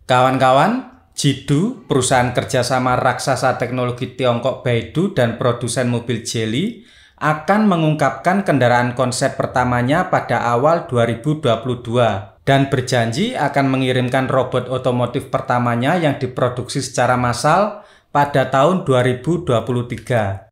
Kawan-kawan, Jidu, perusahaan kerjasama raksasa teknologi Tiongkok Baidu dan produsen mobil Geely, akan mengungkapkan kendaraan konsep pertamanya pada awal 2022 dan berjanji akan mengirimkan robot otomotif pertamanya yang diproduksi secara massal pada tahun 2023.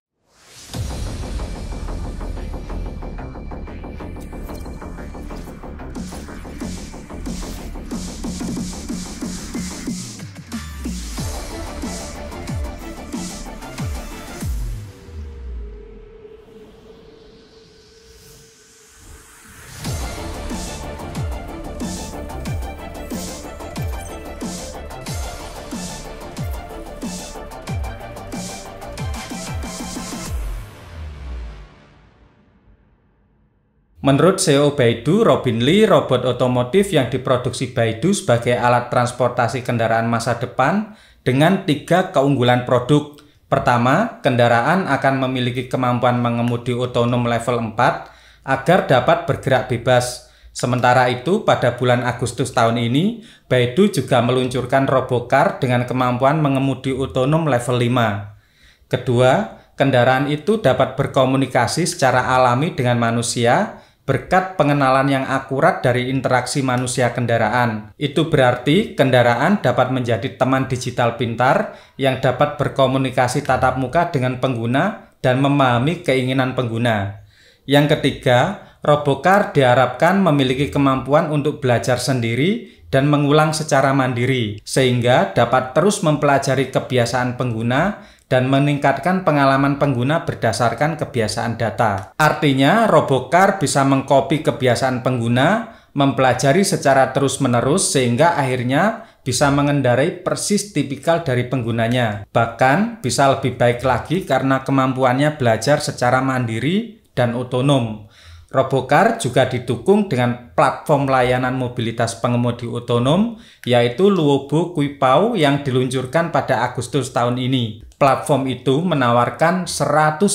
Menurut CEO Baidu, Robin Li, robot otomotif yang diproduksi Baidu sebagai alat transportasi kendaraan masa depan dengan 3 keunggulan produk. Pertama, kendaraan akan memiliki kemampuan mengemudi otonom level 4 agar dapat bergerak bebas. Sementara itu, pada bulan Agustus tahun ini, Baidu juga meluncurkan Robocar dengan kemampuan mengemudi otonom level 5. Kedua, kendaraan itu dapat berkomunikasi secara alami dengan manusia berkat pengenalan yang akurat dari interaksi manusia kendaraan. Itu berarti kendaraan dapat menjadi teman digital pintar yang dapat berkomunikasi tatap muka dengan pengguna dan memahami keinginan pengguna. Yang ketiga, Robocar diharapkan memiliki kemampuan untuk belajar sendiri dan mengulang secara mandiri, sehingga dapat terus mempelajari kebiasaan pengguna dan meningkatkan pengalaman pengguna berdasarkan kebiasaan data. Artinya, Robocar bisa mengcopy kebiasaan pengguna, mempelajari secara terus-menerus sehingga akhirnya bisa mengendarai persis tipikal dari penggunanya. Bahkan bisa lebih baik lagi karena kemampuannya belajar secara mandiri dan otonom. Robocar juga didukung dengan platform layanan mobilitas pengemudi otonom, yaitu Luobo Kuipao yang diluncurkan pada Agustus tahun ini. Platform itu menawarkan 115.000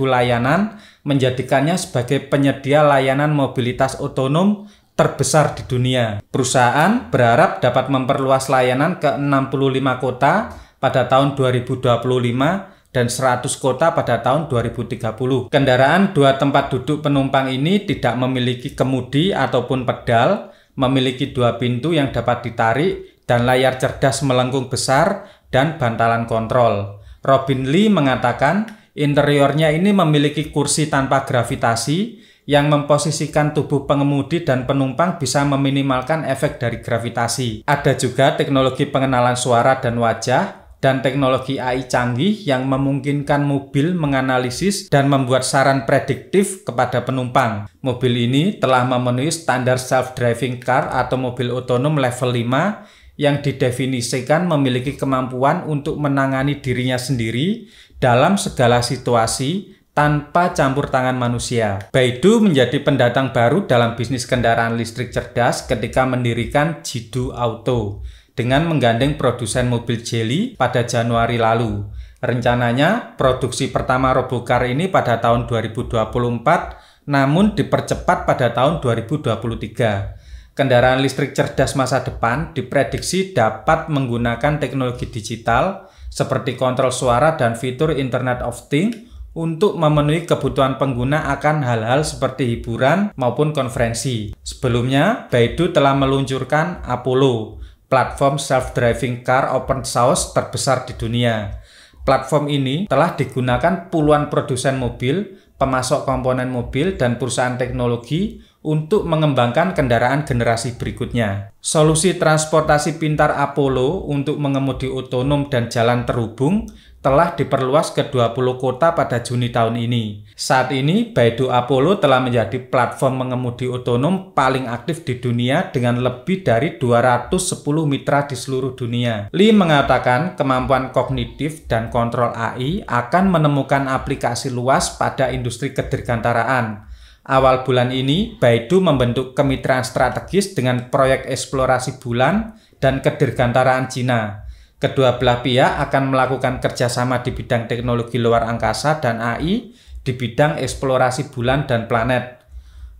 layanan, menjadikannya sebagai penyedia layanan mobilitas otonom terbesar di dunia. Perusahaan berharap dapat memperluas layanan ke 65 kota pada tahun 2025 dan 100 kota pada tahun 2030. Kendaraan 2 tempat duduk penumpang ini tidak memiliki kemudi ataupun pedal, memiliki 2 pintu yang dapat ditarik, dan layar cerdas melengkung besar dan bantalan kontrol. Robin Li mengatakan interiornya ini memiliki kursi tanpa gravitasi yang memposisikan tubuh pengemudi dan penumpang bisa meminimalkan efek dari gravitasi. Ada juga teknologi pengenalan suara dan wajah dan teknologi AI canggih yang memungkinkan mobil menganalisis dan membuat saran prediktif kepada penumpang. Mobil ini telah memenuhi standar self-driving car atau mobil otonom level 5 yang didefinisikan memiliki kemampuan untuk menangani dirinya sendiri dalam segala situasi tanpa campur tangan manusia. Baidu menjadi pendatang baru dalam bisnis kendaraan listrik cerdas ketika mendirikan Jidu Auto dengan menggandeng produsen mobil Geely pada Januari lalu. Rencananya, produksi pertama Robocar ini pada tahun 2024, namun dipercepat pada tahun 2023. Kendaraan listrik cerdas masa depan diprediksi dapat menggunakan teknologi digital seperti kontrol suara dan fitur Internet of Things untuk memenuhi kebutuhan pengguna akan hal-hal seperti hiburan maupun konferensi. Sebelumnya, Baidu telah meluncurkan Apollo, platform self-driving car open source terbesar di dunia. Platform ini telah digunakan puluhan produsen mobil, pemasok komponen mobil, dan perusahaan teknologi untuk mengembangkan kendaraan generasi berikutnya. Solusi transportasi pintar Apollo untuk mengemudi otonom dan jalan terhubung telah diperluas ke 20 kota pada Juni tahun ini. Saat ini, Baidu Apollo telah menjadi platform mengemudi otonom paling aktif di dunia dengan lebih dari 210 mitra di seluruh dunia. Li mengatakan kemampuan kognitif dan kontrol AI akan menemukan aplikasi luas pada industri kedirgantaraan. Awal bulan ini, Baidu membentuk kemitraan strategis dengan proyek eksplorasi bulan dan kedirgantaraan Cina. Kedua belah pihak akan melakukan kerjasama di bidang teknologi luar angkasa dan AI di bidang eksplorasi bulan dan planet.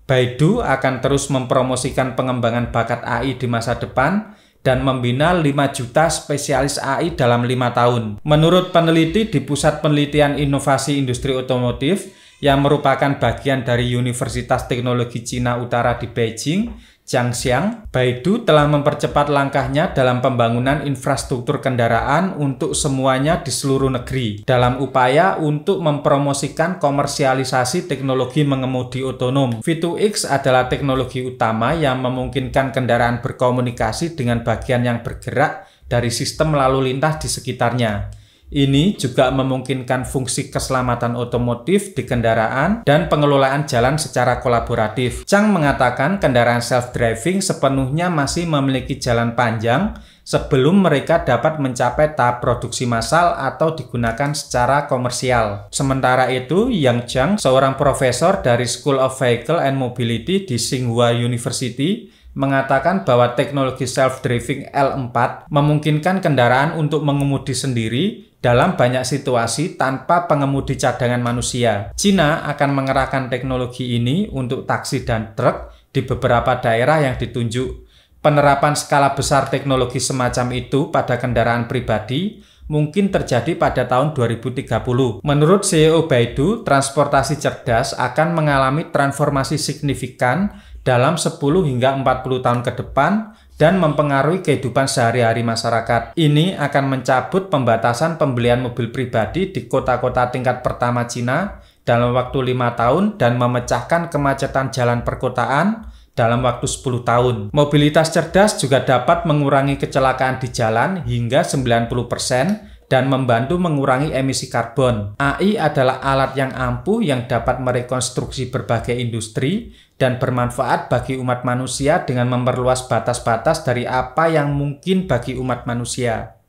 Baidu akan terus mempromosikan pengembangan bakat AI di masa depan dan membina 5 juta spesialis AI dalam 5 tahun. Menurut peneliti di Pusat Penelitian Inovasi Industri Otomotif yang merupakan bagian dari Universitas Teknologi Cina Utara di Beijing, Jiangxiang, Baidu telah mempercepat langkahnya dalam pembangunan infrastruktur kendaraan untuk semuanya di seluruh negeri dalam upaya untuk mempromosikan komersialisasi teknologi mengemudi otonom. V2X adalah teknologi utama yang memungkinkan kendaraan berkomunikasi dengan bagian yang bergerak dari sistem lalu lintas di sekitarnya. Ini juga memungkinkan fungsi keselamatan otomotif di kendaraan dan pengelolaan jalan secara kolaboratif. Chang mengatakan kendaraan self-driving sepenuhnya masih memiliki jalan panjang sebelum mereka dapat mencapai tahap produksi massal atau digunakan secara komersial. Sementara itu, Yang Zhang, seorang profesor dari School of Vehicle and Mobility di Tsinghua University, mengatakan bahwa teknologi self-driving L4 memungkinkan kendaraan untuk mengemudi sendiri dalam banyak situasi tanpa pengemudi cadangan manusia. Cina akan mengerahkan teknologi ini untuk taksi dan truk di beberapa daerah yang ditunjuk. Penerapan skala besar teknologi semacam itu pada kendaraan pribadi mungkin terjadi pada tahun 2030. Menurut CEO Baidu, transportasi cerdas akan mengalami transformasi signifikan dalam 10 hingga 40 tahun ke depan dan mempengaruhi kehidupan sehari-hari masyarakat. Ini akan mencabut pembatasan pembelian mobil pribadi di kota-kota tingkat pertama Cina dalam waktu 5 tahun dan memecahkan kemacetan jalan perkotaan dalam waktu 10 tahun. Mobilitas cerdas juga dapat mengurangi kecelakaan di jalan hingga 90% dan membantu mengurangi emisi karbon. AI adalah alat yang ampuh yang dapat merekonstruksi berbagai industri dan bermanfaat bagi umat manusia dengan memperluas batas-batas dari apa yang mungkin bagi umat manusia.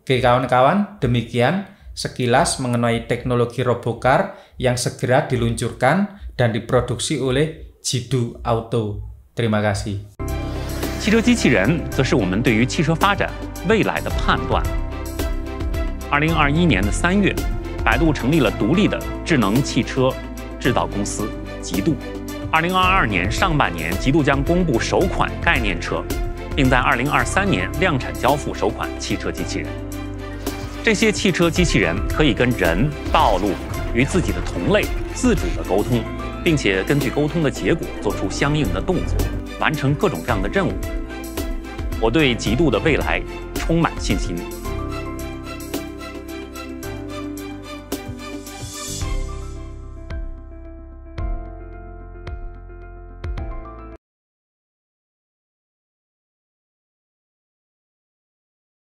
Oke kawan-kawan, demikian sekilas mengenai teknologi robocar yang segera diluncurkan dan diproduksi oleh Jidu Auto. Terima kasih. 汽车机器人则是我们对于汽车发展未来的判断。2021年的3月，百度成立了独立的智能汽车制造公司极度。2022年上半年，极度将公布首款概念车，并在2023年量产交付首款汽车机器人。这些汽车机器人可以跟人、道路与自己的同类自主的沟通，并且根据沟通的结果做出相应的动作，完成各种各样的任务。我对极度的未来充满信心。